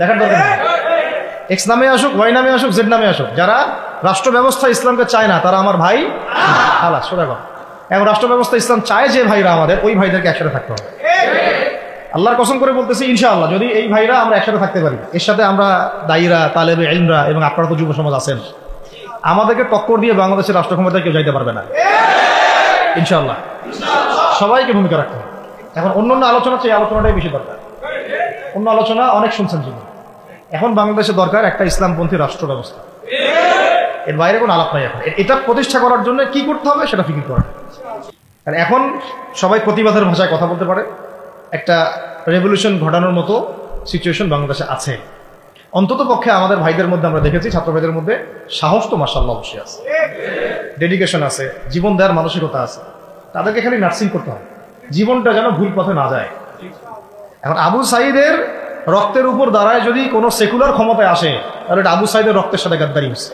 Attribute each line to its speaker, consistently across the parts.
Speaker 1: দেখার দরকার নেই। এক্স নামে আসুক, ওয়াই নামে আসুক, জেড নামে আসুক, যারা রাষ্ট্র ব্যবস্থা ইসলামকে চায় না তারা আমার ভাই খালাস। সোজা কথা। এবং রাষ্ট্র ব্যবস্থা ইসলাম চায় যে ভাইরা আমাদের, ওই ভাইদেরকে একসাথে থাকতে হবে। আল্লাহর কসম করে বলতেছি, ইনশাআল্লাহ যদি এই ভাইরা আমরা একসাথে থাকতে পারি, এর সাথে আমরা দায়ীরা, তালেবে ইলমরা এবং আপনারা তো যুব সমাজ আছেন, আমাদেরকে টক্কর দিয়ে বাংলাদেশের রাষ্ট্র ক্ষমতায় কেউ যাইতে পারবে না ইনশাআল্লাহ। সবাইকে ভূমিকা রাখতে হবে। এখন অন্য আলোচনা চেয়ে আলোচনাটাই বেশি দরকার। অন্য আলোচনা অনেক শুনছেন জীবন। এখন বাংলাদেশে দরকার একটা ইসলামপন্থী রাষ্ট্র ব্যবস্থা। এর বাইরে কোনো আলাপ নাই। এখন এটা প্রতিষ্ঠা করার জন্য কি করতে হবে সেটা ফিকির করা। আর এখন সবাই প্রতিবাদের ভাষায় কথা বলতে পারে, একটা রেভলিউশন ঘটানোর মতো সিচুয়েশন বাংলাদেশে আছে। অন্তত পক্ষে আমাদের ভাইদের মধ্যে আমরা দেখেছি, ছাত্র ভাইদের মধ্যে সাহস তো মাশাআল্লাহ অবশ্যই আছে, ডেডিকেশন আছে, জীবন দেওয়ার মানসিকতা আছে। তাদেরকে খালি নার্সিং করতে হবে, জীবনটা যেন ভুল পথে না যায়। এখন আবু সাঈদের রক্তের উপর দাঁড়ায় যদি কোনো সেকুলার ক্ষমতায় আসে, তাহলে এটা আবু সাঈদের রক্তের সাথে গাদ্দারি হচ্ছে।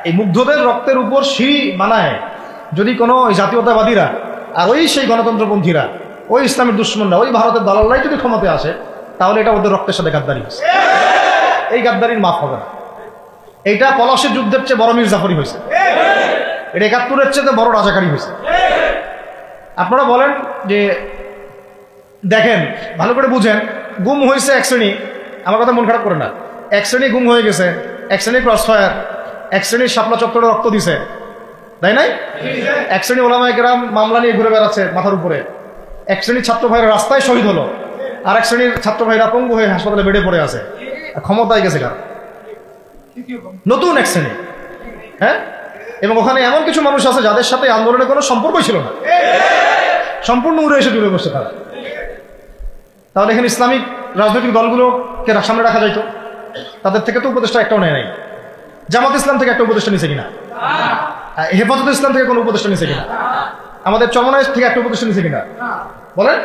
Speaker 1: এই মুগ্ধদের রক্তের উপর সিঁড়ি বানায় যদি কোনো জাতীয়তাবাদীরা আর ওই সেই গণতন্ত্রপন্থীরা, ওই ইসলামের দুশ্মনরা, ওই ভারতের দালালরাই যদি ক্ষমতায় আসে, তাহলে এটা ওদের রক্তের সাথে গাদ্দারি হচ্ছে। এই গাদ্দারির মাফ হবে না। এইটা পলাশের যুদ্ধের চেয়ে বড় মির্জাফরি হয়েছে, এটা ৭১-এর চেয়ে বড় রাজাকারী হয়েছে। আপনারা বলেন যে দেখেন, ভালো করে বুঝেন, গুম হয়েছে এক শ্রেণী, আমার কথা মন খারাপ করে না, এক শ্রেণী গুম হয়ে গেছে, এক শ্রেণী ক্রস ফায়ার, এক শ্রেণীর শাপলা চত্বরে রক্ত দিছে, তাই নাই? এক শ্রেণী ওলামায়ে কেরাম মামলা নিয়ে ঘুরে বেড়াচ্ছে মাথার উপরে, এক শ্রেণীর ছাত্র ভাইরা রাস্তায় শহীদ হলো, আর এক শ্রেণীর ছাত্র ভাইরা পঙ্গু হয়ে হাসপাতালে বেডে পড়ে আছে। ক্ষমতায় গেছে কার? নতুন এক শ্রেণী। হ্যাঁ, এবং ওখানে এমন কিছু মানুষ আছে যাদের সাথে আন্দোলনের কোনো সম্পর্কই ছিল না, সম্পূর্ণ উড়ে এসে জুড়ে বসছে তারা। তাহলে এখানে ইসলামিক রাজনৈতিক দলগুলোকে সামনে রাখা যাইতো, তাদের থেকে তো উপদেষ্টা একটাও নেয় নাই। জামাত ইসলাম থেকে একটা উপদেষ্টা নিছে কিনা? হেফাজত ইসলাম থেকে কোনো উপদেষ্টা নিছে কিনা? আমাদের চরমনায় থেকে একটা উপদেষ্টা নিছে কিনা? বলেন।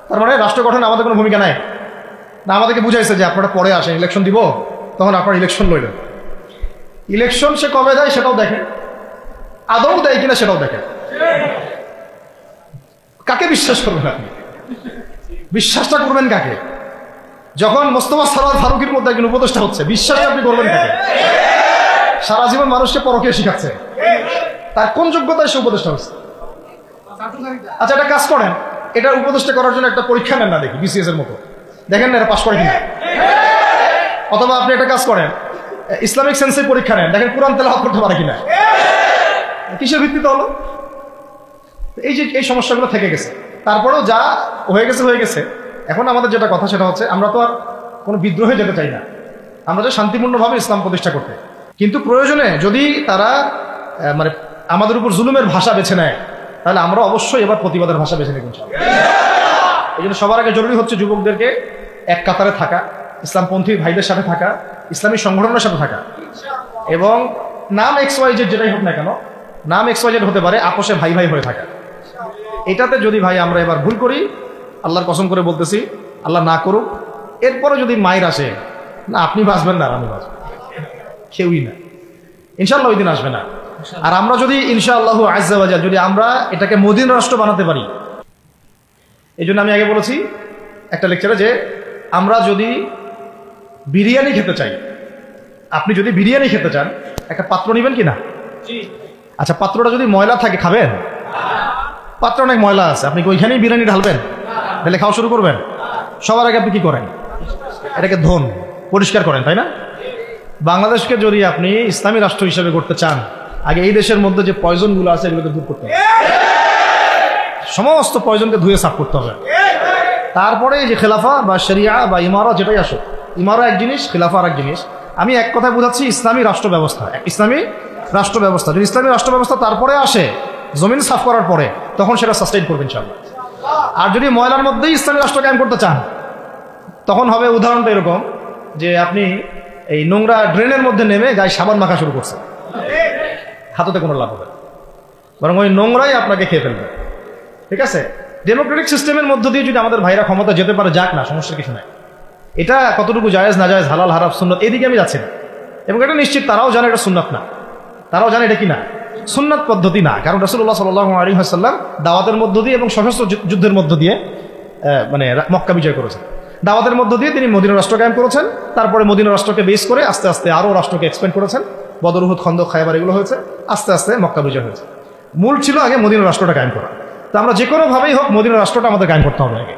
Speaker 1: তার মানে রাষ্ট্র গঠনে আমাদের কোনো ভূমিকা নাই না। আমাদেরকে বুঝাইছে যে আপনারা পরে আসেন, ইলেকশন দিব, তখন আপনারা ইলেকশন লইলেন। ইলেকশন সে কবে দেয় সেটাও দেখে, আদৌ দেয় কিনা সেটাও দেখে। কাকে বিশ্বাস করবেন আপনি? বিশ্বাসটা করবেন কাকে? যখন মোস্তফা সরোয়ার ফারুকের মধ্যে একজন উপদেষ্টা হচ্ছে, বিশ্বাসটা আপনি করবেন কাকে? সারা জীবন মানুষকে পরকীয়া শিখাচ্ছে, তার কোন যোগ্যতায় সে উপদেষ্টা হচ্ছে? আচ্ছা, একটা কাজ করেন, এটা উপদেষ্টা করার জন্য একটা পরীক্ষা নেন না, দেখি বিসিএস এর মতো, দেখেন না এরা পাস করে কিনা। অথবা আপনি একটা কাজ করেন, ইসলামিক সেন্সের পরীক্ষা নেন, দেখেন কোরআন তেলাওয়াত করতে পারে কিনা। কিসের ভিত্তিতে হলো? এই যে এই সমস্যাগুলো থেকে গেছে। তারপরেও যা হয়ে গেছে হয়ে গেছে। এখন আমাদের যেটা কথা সেটা হচ্ছে, আমরা তো আর কোনো বিদ্রোহে যেতে চাই না, আমরা যে শান্তিপূর্ণভাবে ইসলাম প্রতিষ্ঠা করতে। কিন্তু প্রয়োজনে যদি তারা মানে আমাদের উপর জুলুমের ভাষা বেছে নেয়, তাহলে আমরা অবশ্যই এবার প্রতিবাদের ভাষা বেছে নেব। এই জন্য সবার আগে জরুরি হচ্ছে যুবকদেরকে এক কাতারে থাকা, ইসলামপন্থী ভাইদের সাথে থাকা, ইসলামী সংগঠনের সাথে থাকা, এবং নাম XYZ যেটাই হোক না কেন, নাম XYZ হতে পারে, আপোষে ভাই ভাই হয়ে থাকা। এটাতে যদি ভাই আমরা এবার ভুল করি, আল্লাহর কসম করে বলতেছি, আল্লাহ না করুক, এরপরে যদি মায়ের আসে, না আপনি বাঁচবেন না আর আমি বাঁচব, কেউই না, ইনশাআল্লাহ ওই দিন আসবে না। আর আমরা যদি ইনশাআল্লাহ আজ্জা ওয়া জাল যদি আমরা এটাকে মদিন রাষ্ট্র বানাতে পারি, এই জন্য আমি আগে বলেছি একটা লেকচারে যে আমরা যদি বিরিয়ানি খেতে চাই, আপনি যদি বিরিয়ানি খেতে চান, একটা পাত্র নেবেন কি না? আচ্ছা, পাত্রটা যদি ময়লা থাকে খাবেন? পাত্র অনেক ময়লা আছে, আপনি ওইখানেই বিরিয়ানি ঢালবেন? তাহলে খাওয়া শুরু করবেন? সবার আগে আপনি কি করেন? এটাকে ধোন, পরিষ্কার করেন, তাই না? বাংলাদেশকে যদি আপনি ইসলামী রাষ্ট্র হিসেবে করতে চান, আগে এই দেশের মধ্যে যে পয়জনগুলো আছে এগুলোকে দূর করতে হবে, সমস্ত পয়জনকে ধুয়ে সাফ করতে হবে। তারপরে যে খেলাফা বা শরিয়া বা ইমারা যেটাই আসো, ইমারা এক জিনিস, খেলাফা আর এক জিনিস। আমি এক কথায় বোঝাচ্ছি ইসলামী রাষ্ট্র ব্যবস্থা। ইসলামী রাষ্ট্র ব্যবস্থা যদি ইসলামী রাষ্ট্র ব্যবস্থা তারপরে আসে, জমিন সাফ করার পরে, তখন সেটা সাস্টেইন করবেন ইনশাআল্লাহ। আর যদি ময়লার মধ্যেই ইসলামী রাষ্ট্র কায়েম করতে চান, তখন হবে উদাহরণটা এরকম যে আপনি এই নোংরা ড্রেনের মধ্যে নেমে গায়ে সাবান মাখা শুরু করছে, হাততে কোনো লাভ হবে, বরং ওই নোংরাই আপনাকে খেয়ে ফেলবে। ঠিক আছে? ডেমোক্রেটিক সিস্টেমের মধ্য দিয়ে যদি আমাদের ভাইরা ক্ষমতা যেতে পারে, যাক না, সমস্যার কিছু নাই। এটা কতটুকু জায়েজ না জায়েজ, হালাল হারাম সুন্নত, এদিকে আমি যাচ্ছি না। এবং এটা নিশ্চিত তারাও জানে এটা সুন্নাত না, তারাও জানে এটা কি না, সুন্নাত পদ্ধতি না। কারণ রাসূলুল্লাহ সাল্লাল্লাহু আলাইহি ওয়াসাল্লাম দাওয়াতের মধ্য দিয়ে এবং সশস্ত্র যুদ্ধের মধ্য দিয়ে মানে মক্কা বিজয় করেছেন। দাওয়াতের মধ্য দিয়ে তিনি মদিনা রাষ্ট্র কায়েম করেছেন। তারপরে মদিনা রাষ্ট্রকে বেস করে আস্তে আস্তে আরও রাষ্ট্রকে এক্সপেন্ড করেছেন। বদর, উহুদ, খন্দক, খায়বার এগুলো হয়েছে, আস্তে আস্তে মক্কা বিজয় হয়েছে। মূল ছিল আগে মদিনা রাষ্ট্রটা কায়েম করা। তো আমরা যে কোনোভাবেই হোক মদিনা রাষ্ট্রটা আমাদের কায়েম করতে হবে আগে,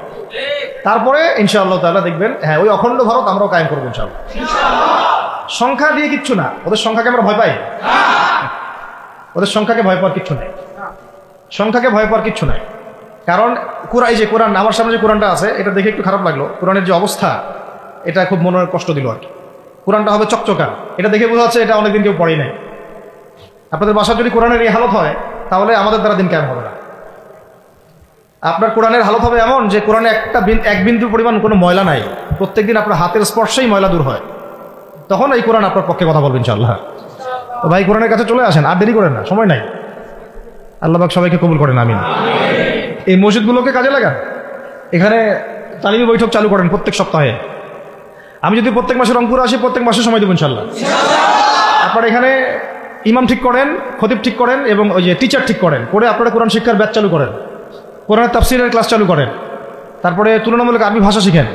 Speaker 1: তারপরে ইনশাআল্লাহ তাআলা দেখবেন হ্যাঁ ওই অখণ্ড ভারত আমরাও কায়েম করবো ইনশাআল্লাহ। সংখ্যা দিয়ে কিচ্ছু না, ওদের সংখ্যাকে আমরা ভয় পাই? ওদের সংখ্যাকে ভয় পাওয়ার কিচ্ছু নেই, সংখ্যাকে ভয় পাওয়ার কিচ্ছু নাই। কারণ এই যে কোরআন, আমার সামনে যে কোরআনটা আছে এটা দেখে একটু খারাপ লাগলো। কোরআনের যে অবস্থা এটা খুব মনের কষ্ট দিল আর কি। কোরআনটা হবে চকচকা, এটা দেখে বোঝা যাচ্ছে এটা অনেকদিন কেউ পড়েই নাই। আপনাদের বাসায় যদি কোরআনের এই হালত হয় তাহলে আমাদের দ্বারা দিন কেমন হবে না। আপনার কোরআনের হালত হবে এমন যে কোরআনে এক বিন্দু পরিমাণ কোনো ময়লা নাই, প্রত্যেকদিন আপনার হাতের স্পর্শেই ময়লা দূর হয়, তখন এই কোরআন আপনার পক্ষে কথা বলবেন ইনশাআল্লাহ। তো ভাই কোরআনের কাছে চলে আসেন, আর দেরি করেন না, সময় নাই। আল্লাহ পাক সবাইকে কবুল করেন, আমিন। এই মসজিদগুলোকে কাজে লাগান, এখানে তালিমি বৈঠক চালু করেন প্রত্যেক সপ্তাহে। আমি যদি প্রত্যেক মাসে রংপুরে আসি, প্রত্যেক মাসে সময় দেবো ইনশাআল্লাহ। আপনারা এখানে ইমাম ঠিক করেন, খতিব ঠিক করেন এবং ওই যে টিচার ঠিক করেন, করে আপনারা কোরআন শিক্ষার ব্যাচ চালু করেন, কোরআনের তাফসীরের ক্লাস চালু করেন, তারপরে তুলনামূলক আরবি ভাষা শিখেন।